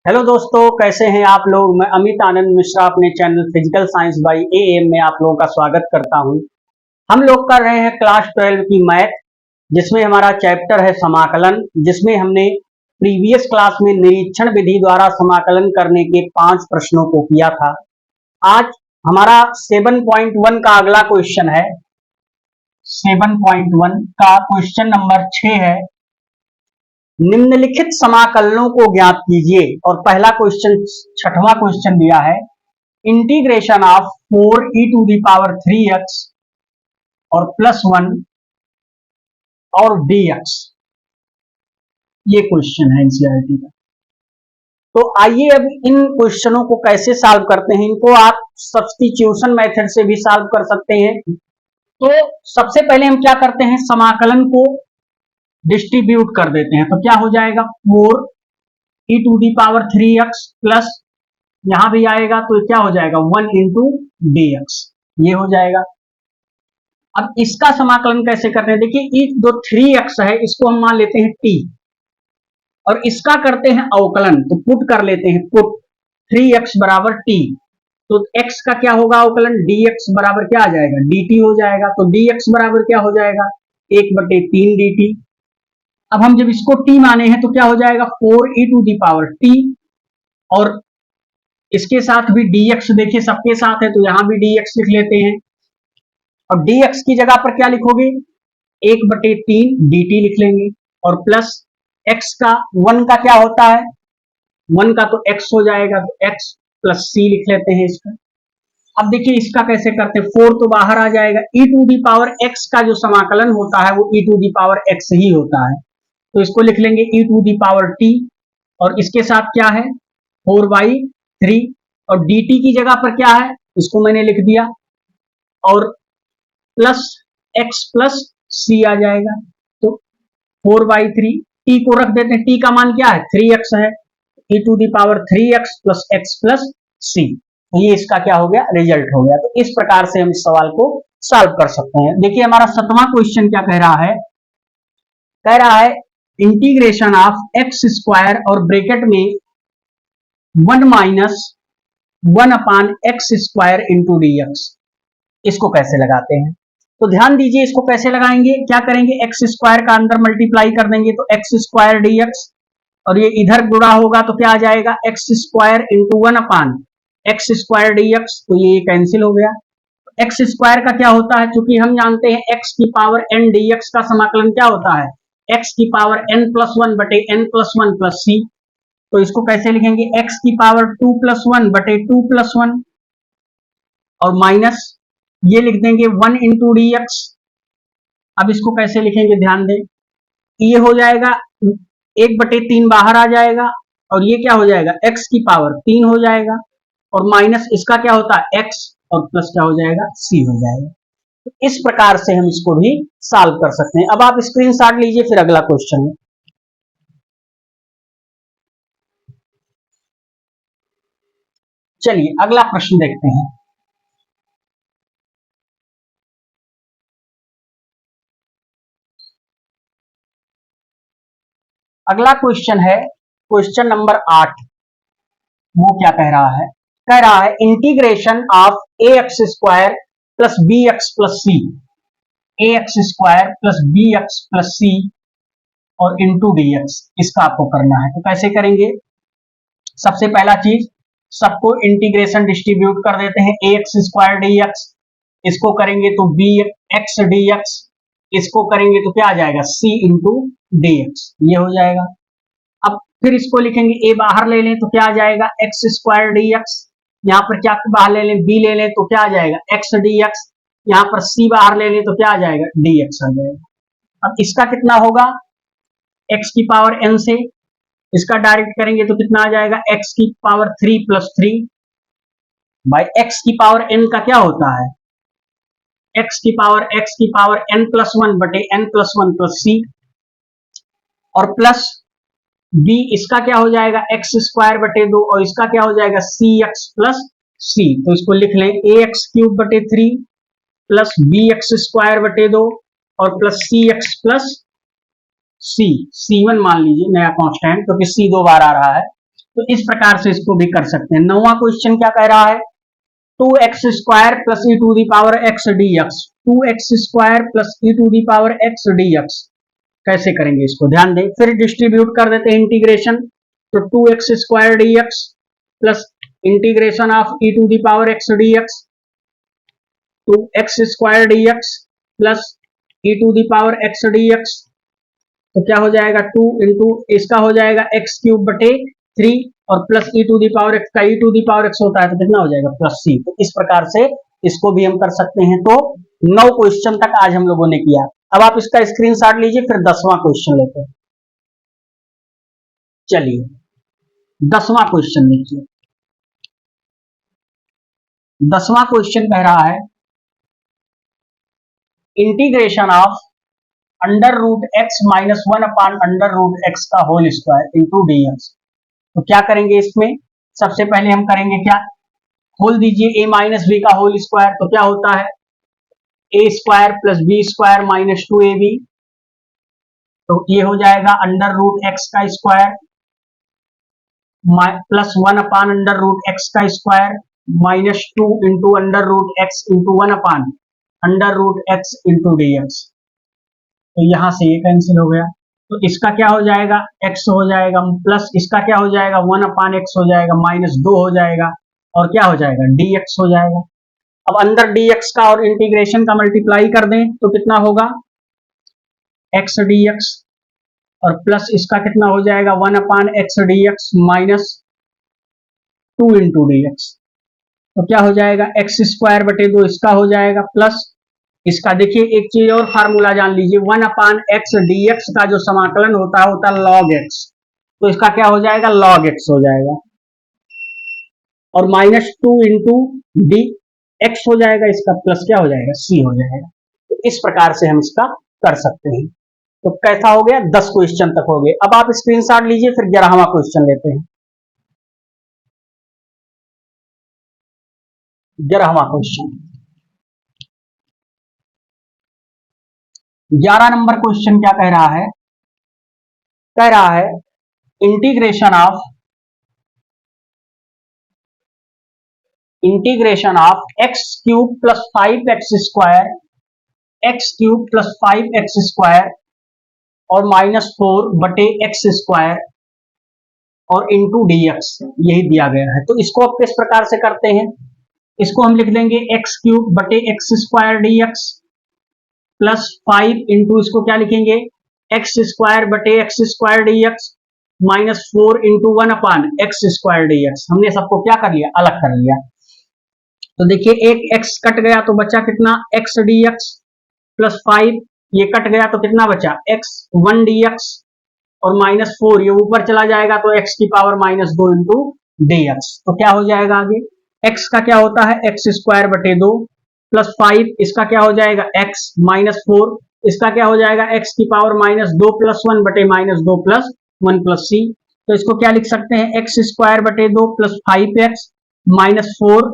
Hello दोस्तों, कैसे हैं आप लोग। मैं अमित आनंद मिश्रा अपने channel physical science by am में आप लोगों का स्वागत करता हूं। हम लोग कर रहे हैं क्लास 12 की मैथ, जिसमें हमारा चैप्टर है समाकलन, जिसमें हमने प्रीवियस क्लास में निरीक्षण विधि द्वारा समाकलन करने के 5 प्रश्नों को किया था। आज हमारा 7.1 का अगला क्वेश्चन है। 7.1 का क्वेश्चन नंबर 6 है, निम्नलिखित समाकलनों को ज्ञात कीजिए। और पहला क्वेश्चन, छठवां क्वेश्चन दिया है, इंटीग्रेशन ऑफ 4e⁻³ और +1 और dx, ये क्वेश्चन है एनसीईआरटी का। तो आइए अब इन क्वेश्चनों को कैसे सॉल्व करते हैं। इनको आप सब्स्टिट्यूशन मेथड से भी सॉल्व कर सकते हैं। तो सबसे पहले हम क्या करते हैं, समाकलन को डिस्ट्रीब्यूट कर देते हैं। तो क्या हो जाएगा, 4e⁻³ प्लस यहां भी आएगा तो क्या हो जाएगा 1 इंटू dx, ये हो जाएगा। अब इसका समाकलन कैसे करते हैं, देखिए जो 3x है इसको हम मान लेते हैं t और इसका करते हैं अवकलन, तो पुट कर लेते हैं, पुट 3x बराबर t। तो x का क्या होगा अवकलन, dx बराबर क्या आ जाएगा dt हो जाएगा। तो dx बराबर क्या हो जाएगा 1/3 dt। अब हम जब इसको t माने हैं तो क्या हो जाएगा 4e⁻t और इसके साथ भी dx, देखिए सबके साथ है तो यहां भी dx लिख लेते हैं। और dx की जगह पर क्या लिखोगे 1/3 dt लिख लेंगे और प्लस x का 1 का क्या होता है 1 का तो x हो जाएगा, तो x प्लस c लिख लेते हैं इसका। अब देखिए इसका कैसे करते हैं, 4 तो बाहर आ जाएगा, e⁻x का जो समाकलन होता है वो e⁻x ही होता है। तो इसको लिख लेंगे e⁻t और इसके साथ क्या है 4/3 और dt की जगह पर क्या है इसको मैंने लिख दिया और प्लस x प्लस c आ जाएगा। तो 4/3 t को रख देते हैं, t का मान क्या है 3x है, e⁻3x plus x plus c, ये इसका क्या हो गया रिजल्ट हो गया। तो इस प्रकार से हम इस सवाल को सॉल्व कर सकते हैं। देखिए हमारा 7वां क्वेश्चन क्या कह रहा है इंटीग्रेशन ऑफ x² और ब्रैकेट में 1 माइनस 1/x² इंटू dx, इसको कैसे लगाते हैं। तो ध्यान दीजिए इसको कैसे लगाएंगे, क्या करेंगे x² का अंदर मल्टीप्लाई कर देंगे तो x² dx और ये इधर गुणा होगा तो क्या आ जाएगा x² इंटू 1/x² dx, तो ये कैंसिल हो गया। x² का क्या होता है, चूंकि हम जानते हैं x की पावर n dx का समाकलन क्या होता है x की पावर n+1/n+1 प्लस c। तो इसको कैसे लिखेंगे x की पावर 2+1/2+1 और माइनस ये लिख देंगे 1 इंटू dx। अब इसको कैसे लिखेंगे ध्यान दें, ये हो जाएगा 1/3 बाहर आ जाएगा और ये क्या हो जाएगा x की पावर 3 हो जाएगा और माइनस इसका क्या होता है x और प्लस क्या हो जाएगा c हो जाएगा। तो इस प्रकार से हम इसको भी सॉल्व कर सकते हैं। अब आप स्क्रीनशॉट लीजिए, फिर अगला क्वेश्चन है। चलिए अगला प्रश्न देखते हैं। अगला क्वेश्चन है क्वेश्चन नंबर 8। वो क्या कह रहा है integration of ax² plus bx plus c, ax² plus bx plus c और इंटू dx, इसका आपको करना है। तो कैसे करेंगे, सबसे पहला चीज सबको इंटीग्रेशन डिस्ट्रीब्यूट कर देते हैं, ax² dx, इसको करेंगे तो bx dx, इसको करेंगे तो क्या आ जाएगा c इंटू dx, ये हो जाएगा। अब फिर इसको लिखेंगे a बाहर ले लें तो क्या आ जाएगा x² dx, यहाँ पर क्या बाहर ले लें b ले लें तो क्या आ जाएगा x dx, यहाँ पर c बाहर ले लें तो क्या आ जाएगा dx आ जाएगा। अब इसका कितना होगा x की पावर n से, इसका डायरेक्ट करेंगे तो कितना आ जाएगा x की पावर 3 प्लस 3 बाई x की पावर n का क्या होता है x की पावर n+1/n+1 प्लस c और प्लस b, इसका क्या हो जाएगा x²/2 और इसका क्या हो जाएगा cx प्लस c। तो इसको लिख लें ax³ प्लस bx²/2 और plus cx plus c, c1 मान लीजिए नया कांस्टेंट क्योंकि c 2 बार आ रहा है। तो इस प्रकार से इसको भी कर सकते हैं। 9वां क्वेश्चन क्या कह रहा है, 2x² plus E to the power X D X, 2x² plus E to the power X D X कैसे करेंगे इसको ध्यान दें। फिर डिस्ट्रीब्यूट कर देते हैं इंटीग्रेशन, तो 2x² D X plus integration of E to the power X D X, 2x² D X plus E to the power X D x, तो क्या हो जाएगा 2 इंटू इसका हो जाएगा एक्स क्यूब बटे 3 और plus E to the power X का E to the power X होता है तो कितना हो जाएगा प्लस सी। तो इस प्रकार से इसको भी हम कर सकते हैं। तो 9 क्वेश्चन तक आज हम लोगों ने किया। अब आप इसका स्क्रीनशॉट लीजिए, फिर 10वां क्वेश्चन लेते हैं। चलिए 10वां क्वेश्चन देखिए। 10वां क्वेश्चन कह रहा है integration of under root x minus 1 upon under root x का whole square into D x. तो क्या करेंगे इसमें, सबसे पहले हम करेंगे क्या, खोल दीजिए a माइनस बी का होल स्क्वायर, तो क्या होता है a square plus b square minus 2ab, तो ये हो जाएगा अंडर रूट एक्स का square plus 1 upon under root x का square minus 2 into under root x into 1 upon under root x into D x. तो यहां से ये कैंसिल हो गया, तो इसका क्या हो जाएगा x हो जाएगा प्लस इसका क्या हो जाएगा 1 अपान x हो जाएगा माइनस 2 हो जाएगा और क्या हो जाएगा dx हो जाएगा। अब अंदर dx का और इंटीग्रेशन का मल्टीप्लाई कर दें तो कितना होगा x dx और प्लस इसका कितना हो जाएगा 1 अपान x dx minus 2 into dx, तो क्या हो जाएगा x स्क्वायर बटे 2 इसका हो जाएगा प्लस इसका। देखिए एक चीज और फार्मूला जान लीजिए, 1 अपान एक्स dx का जो समाकलन होता है log x, तो इसका क्या हो जाएगा log x हो जाएगा और माइनस 2 इंटू डी एक्स हो जाएगा, इसका प्लस क्या हो जाएगा c हो जाएगा। तो इस प्रकार से हम इसका कर सकते हैं। तो कैसा हो गया 10 क्वेश्चन तक हो गए। अब आप स्क्रीनशॉट लीजिए, फिर 11वां क्वेश्चन लेते हैं। 11वां क्वेश्चन, 11 नंबर क्वेश्चन क्या कह रहा है, कह रहा है integration of x cube plus 5x square, x cube plus 5x square और माइनस 4 बटे एक्स स्क्वायर और इंटू डी एक्स, यही दिया गया है। तो इसको अब किस प्रकार से करते हैं, इसको हम लिख देंगे एक्स क्यूब बटे x square D X plus 5 into इसको क्या लिखेंगे एक्स स्क्वायर बटे x square D x minus 4 into 1 अपान एक्स स्क्वायर डी एक्स। हमने सबको क्या कर लिया अलग कर लिया। तो देखिए एक x कट गया तो बचा कितना x dx प्लस 5, ये कट गया तो कितना बचा x 1 dx और माइनस 4 ये ऊपर चला जाएगा तो x की पावर माइनस 2 इंटू dx। तो क्या हो जाएगा आगे x का क्या होता है एक्स स्क्वायर बटे 2 प्लस 5, इसका क्या हो जाएगा x माइनस 4, इसका क्या हो जाएगा x की पावर माइनस 2 प्लस 1 बटे माइनस 2 प्लस 1 प्लस c। तो इसको क्या लिख सकते हैं एक्स स्क्वायर बटे 2 प्लस 5x माइनस 4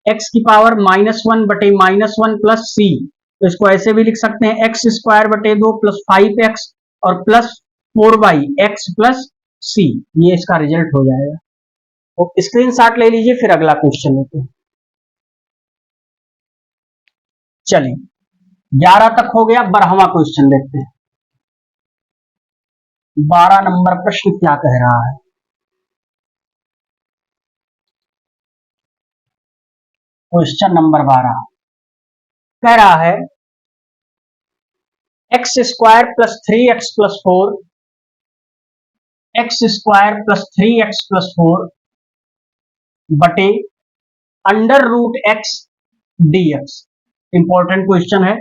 x की पावर माइनस 1 बटे माइनस 1 प्लस c। तो इसको ऐसे भी लिख सकते हैं एक्स स्क्वायर बटे 2 प्लस 5x और plus 4 by x plus c, ये इसका रिजल्ट हो जाएगा। तो स्क्रीनशॉट ले लीजिए, फिर अगला क्वेश्चन लेते हैं। चलिए 11 तक हो गया, 12वां क्वेश्चन देखते हैं। 12 नंबर प्रश्न क्या कह रहा है, क्वेश्चन नंबर 12 कह रहा है X square plus 3x plus 4, X square plus 3x plus 4 बटे under root X dx। Important question है,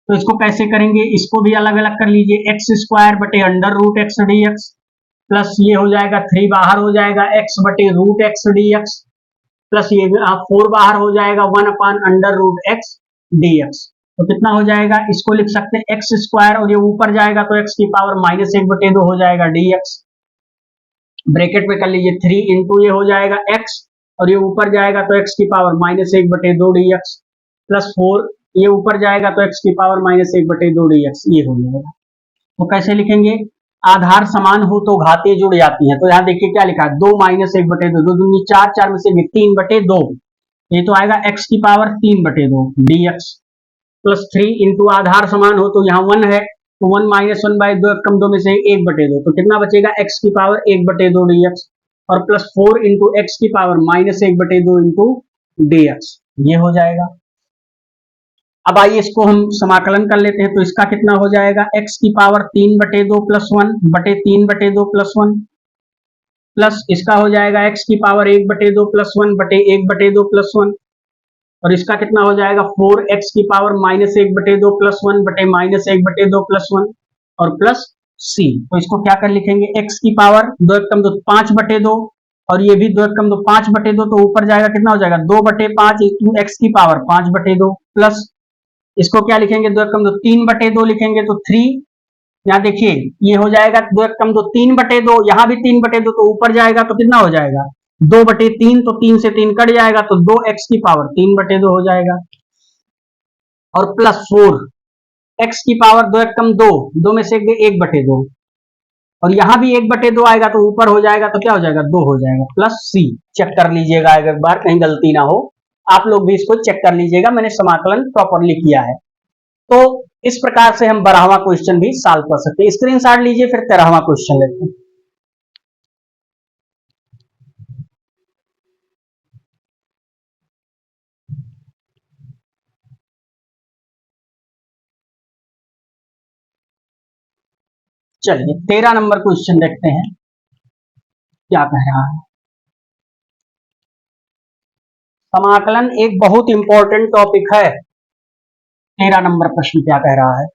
तो इसको कैसे करेंगे, इसको भी अलग अलग कर लीजिए एक्स स्क्वायर बटे under root X dx plus ये हो जाएगा 3 बाहर हो जाएगा x बटे रूट एक्स dx प्लस ये 4 बाहर हो जाएगा 1 upon under root X dx। तो कितना हो जाएगा, इसको लिख सकते हैं एक्स स्क्वायर और ये ऊपर जाएगा तो x की पावर माइनस 1 बटे 2 हो जाएगा dx, ब्रैकेट में कर लीजिए 3 इंटू ये हो जाएगा x और ये ऊपर जाएगा तो x की पावर माइनस 1 बटे 2 dx प्लस 4 ये ऊपर जाएगा तो x की पावर माइनस 1 बटे 2 dx, ये हो जाएगा। तो कैसे लिखेंगे आधार समान हो तो घातें जुड़ जाती हैं। तो यहाँ देखिए क्या लिखा है, 2 माइनस 1/2, 2 दूनी 4, 4 में से 3/2, ये तो आएगा x की पावर 3/2 dx प्लस 3 इंटू आधार समान हो तो यहाँ 1 है, तो 1 माइनस 1/2 कम 2 में से 1/2, तो कितना बचेगा x की पावर 1/2 dx और प्लस 4 इंटू एक्स की पावर माइनस 1/2 इंटू dx, ये हो जाएगा। अब आइए इसको हम समाकलन कर लेते हैं, तो इसका कितना हो जाएगा, x की पावर 3/2 प्लस 1 बटे 3/2 प्लस 1 प्लस इसका हो जाएगा x की पावर 1/2 प्लस 1 बटे 1/2 प्लस 1 और इसका कितना हो जाएगा 4x की पावर माइनस 1/2 प्लस 1 बटे माइनस 1/2 प्लस 1 और प्लस c। तो इसको क्या कर लिखेंगे, x की पावर 2 एकम 2 5/2 और ये भी 2 एकम 2 5/2, तो ऊपर जाएगा कितना हो जाएगा 2/5 इंटू एक्स की पावर 5/2 प्लस इसको क्या लिखेंगे 2 एकम 2 3/2 लिखेंगे, तो 3 यहाँ देखिए ये हो जाएगा 2 एकम 2 3/2, यहाँ भी 3/2, तो ऊपर जाएगा तो कितना हो जाएगा 2/3, तो 3 से 3 कट जाएगा तो 2x की पावर 3/2 हो जाएगा और प्लस 4 x की पावर 2 एकम 2, 2 में से 1/2 और यहाँ भी 1/2 आएगा तो ऊपर हो जाएगा तो क्या हो जाएगा 2 हो जाएगा प्लस c। चेक कर लीजिएगा एक बार कहीं गलती ना हो, आप लोग भी इसको चेक कर लीजिएगा, मैंने समाकलन प्रॉपरली किया है। तो इस प्रकार से हम 12वां क्वेश्चन भी सॉल्व कर सकते हैं। स्क्रीनशॉट लीजिए, फिर 13वां क्वेश्चन लेते हैं। चलिए 13 नंबर क्वेश्चन देखते हैं क्या कह रहा है। समाकलन एक बहुत इंपॉर्टेंट टॉपिक है। 13 नंबर प्रश्न क्या कह रहा है,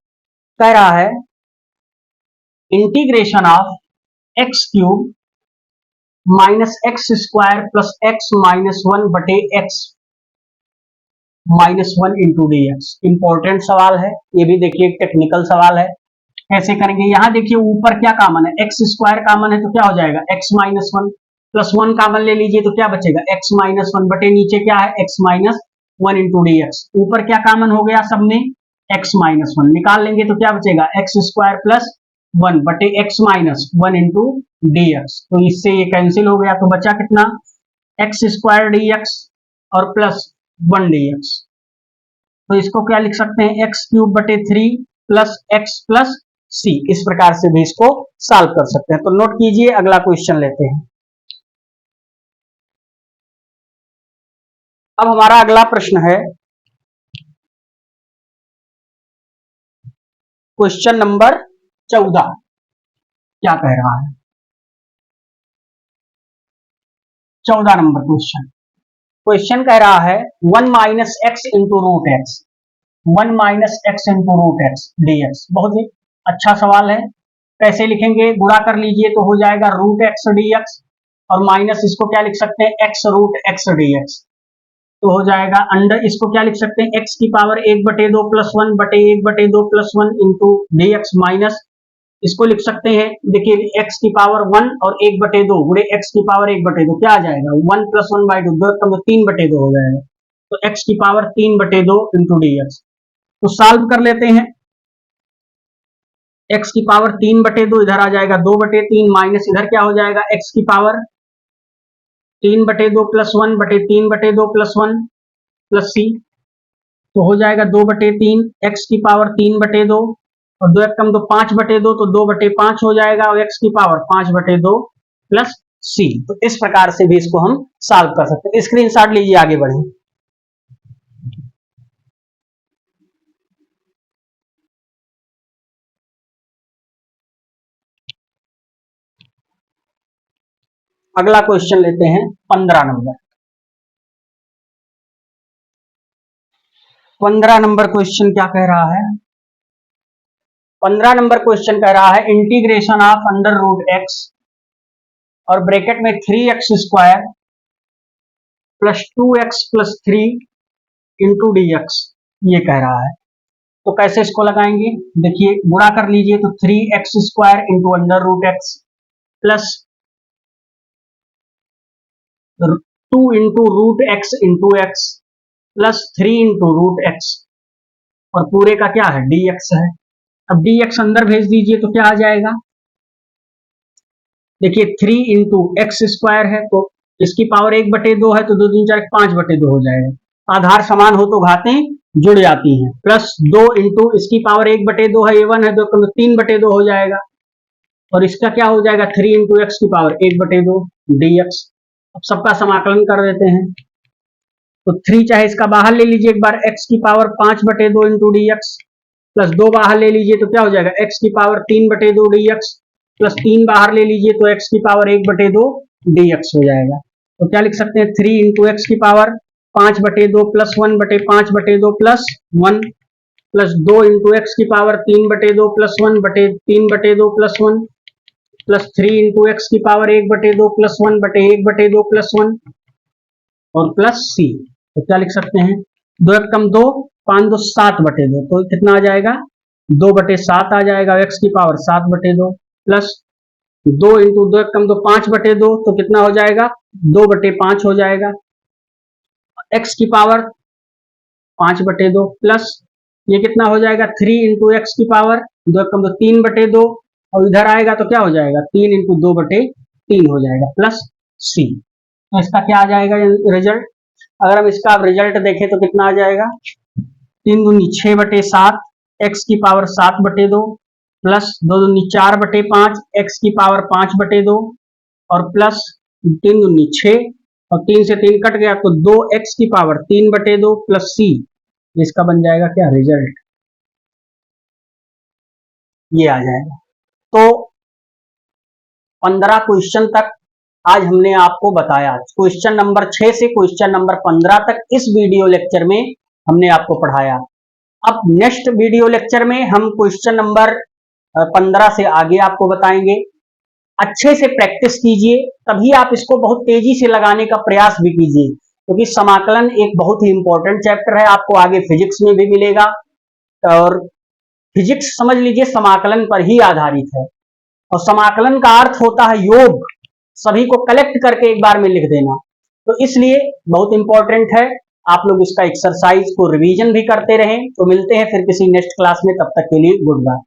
कह रहा है integration of x cube minus x square plus x minus 1 बटे x minus 1 into D x. Important सवाल है, ये भी देखिए एक टेक्निकल सवाल है। कैसे करेंगे, यहाँ देखिए ऊपर क्या कॉमन है, एक्स स्क्वायर कॉमन है तो क्या हो जाएगा एक्स माइनस 1 प्लस 1 कॉमन ले लीजिए तो क्या बचेगा एक्स माइनस 1 बटे नीचे क्या है x minus 1 into D x. ऊपर क्या कॉमन हो गया सब में एक्स माइनस 1 निकाल लेंगे तो क्या बचेगा एक्स स्क्वायर प्लस 1 बटे x minus 1 into D x. तो इससे ये कैंसिल हो गया तो बचा कितना एक्स स्क्वायर डी एक्स और प्लस 1 डी एक्स। तो इसको क्या लिख सकते हैं एक्स क्यूब बटे 3 प्लस एक्स प्लस सी। इस प्रकार से भी इसको सॉल्व कर सकते हैं। तो नोट कीजिए, अगला क्वेश्चन लेते हैं। अब हमारा अगला प्रश्न है क्वेश्चन नंबर 14। क्या कह रहा है 14 नंबर क्वेश्चन। क्वेश्चन कह रहा है 1 minus X into root X, 1 minus X into root X D X. बहुत ही अच्छा सवाल है। कैसे लिखेंगे, गुणा कर लीजिए तो हो जाएगा रूट एक्स डी एक्स और माइनस इसको क्या लिख सकते हैं X root X D x. तो हो जाएगा अंडर इसको क्या लिख सकते हैं एक्स की पावर 1/2 प्लस 1 बटे 1/2 plus 1 into D x minus इसको लिख सकते हैं देखिए एक्स की पावर 1 और 1/2 गुणे एक्स की पावर 1/2 क्या आ जाएगा 1 प्लस 1/2 2 कम 3/2 हो जाएगा। तो एक्स की पावर 3/2 इंटू डी एक्स। तो सॉल्व कर लेते हैं। एक्स की पावर 3/2 इधर आ जाएगा 2/3 माइनस इधर क्या हो जाएगा एक्स की पावर 3/2 प्लस 1 बटे 3/2 प्लस 1 प्लस सी। तो हो जाएगा 2/3 एक्स की पावर 3/2 और 2 कम 2 5/2 तो 2/5 हो जाएगा और एक्स की पावर 5/2 प्लस सी। तो इस प्रकार से भी इसको हम सॉल्व कर सकते हैं। स्क्रीनशॉट लीजिए, आगे बढ़े। अगला क्वेश्चन लेते हैं 15 नंबर। 15 नंबर क्वेश्चन क्या कह रहा है, 15 नंबर क्वेश्चन कह रहा है integration of under root X और ब्रैकेट में 3x square plus 2x plus 3 into D X, ये कह रहा है। तो कैसे इसको लगाएंगे, देखिए गुणा कर लीजिए तो 3x square into under root X plus 2 into root x into X plus 3 into root X और पूरे का क्या है डी एक्स है। अब डी एक्स अंदर भेज दीजिए तो क्या आ जाएगा देखिए 3 इंटू एक्स स्क्वायर है तो इसकी पावर 1/2 है तो 2 3 4 5/2 हो जाएगा। आधार समान हो तो घातें जुड़ जाती हैं। प्लस 2 इंटू इसकी पावर 1/2 है, ये 1 है तो 3/2 हो जाएगा। और इसका क्या हो जाएगा 3 इंटू एक्स की पावर 1/2 dx। अब सबका समाकलन कर देते हैं तो 3 चाहे इसका बाहर ले लीजिए एक बार, x की पावर 5/2 इंटू dx, प्लस 2 बाहर ले लीजिए तो क्या हो जाएगा x की पावर 3/2 dx, प्लस 3 बाहर ले लीजिए तो x की पावर 1/2 dx हो जाएगा। तो क्या लिख सकते हैं 3 इंटू एक्स की power 5/2 plus 1/5/2 plus 1, plus 2 into x की power 3/2 plus 1/3/2 plus 1, plus 3 into x की पावर 1/2 प्लस 1/1/2 प्लस 1 और प्लस c। तो क्या लिख सकते हैं 2 एक कम 2, 5 2 7/2, तो कितना आ जाएगा 2/7 आ जाएगा। एक्स की पावर 7/2 प्लस 2 इंटू 2 एक कम 2, 5/2, तो कितना हो जाएगा 2/5 हो जाएगा। एक्स की पावर 5/2 प्लस ये कितना हो जाएगा 3 इंटू एक्स की पावर 2 एक कम 2 3/2, और इधर आएगा तो क्या हो जाएगा 3 इंटू 2/3 हो जाएगा प्लस c। तो इसका क्या आ जाएगा रिजल्ट, अगर हम इसका रिजल्ट देखें तो कितना आ जाएगा 3 दूनी 6/7, एक्स की पावर 7/2 प्लस 2 दूनी 4/5, एक्स की पावर 5/2 और प्लस 3 दूनी 6 और 3 से 3 कट गया तो 2 एक्स की पावर 3/2 प्लस c। इसका बन जाएगा क्या रिजल्ट, ये आ जाएगा। तो 15 क्वेश्चन तक आज हमने आपको बताया। क्वेश्चन नंबर 6 से क्वेश्चन नंबर 15 तक इस वीडियो लेक्चर में हमने आपको पढ़ाया। अब नेक्स्ट वीडियो लेक्चर में हम क्वेश्चन नंबर 15 से आगे आपको बताएंगे। अच्छे से प्रैक्टिस कीजिए, तभी आप इसको बहुत तेजी से लगाने का प्रयास भी कीजिए, क्योंकि समाकलन एक बहुत ही इंपॉर्टेंट चैप्टर है, आपको आगे फिजिक्स में भी मिलेगा और फिजिक्स समझ लीजिए समाकलन पर ही आधारित है। और समाकलन का अर्थ होता है योग, सभी को कलेक्ट करके एक बार में लिख देना, तो इसलिए बहुत इंपॉर्टेंट है। आप लोग इसका एक्सरसाइज को रिवीजन भी करते रहें। तो मिलते हैं फिर किसी नेक्स्ट क्लास में, तब तक के लिए गुड बाय।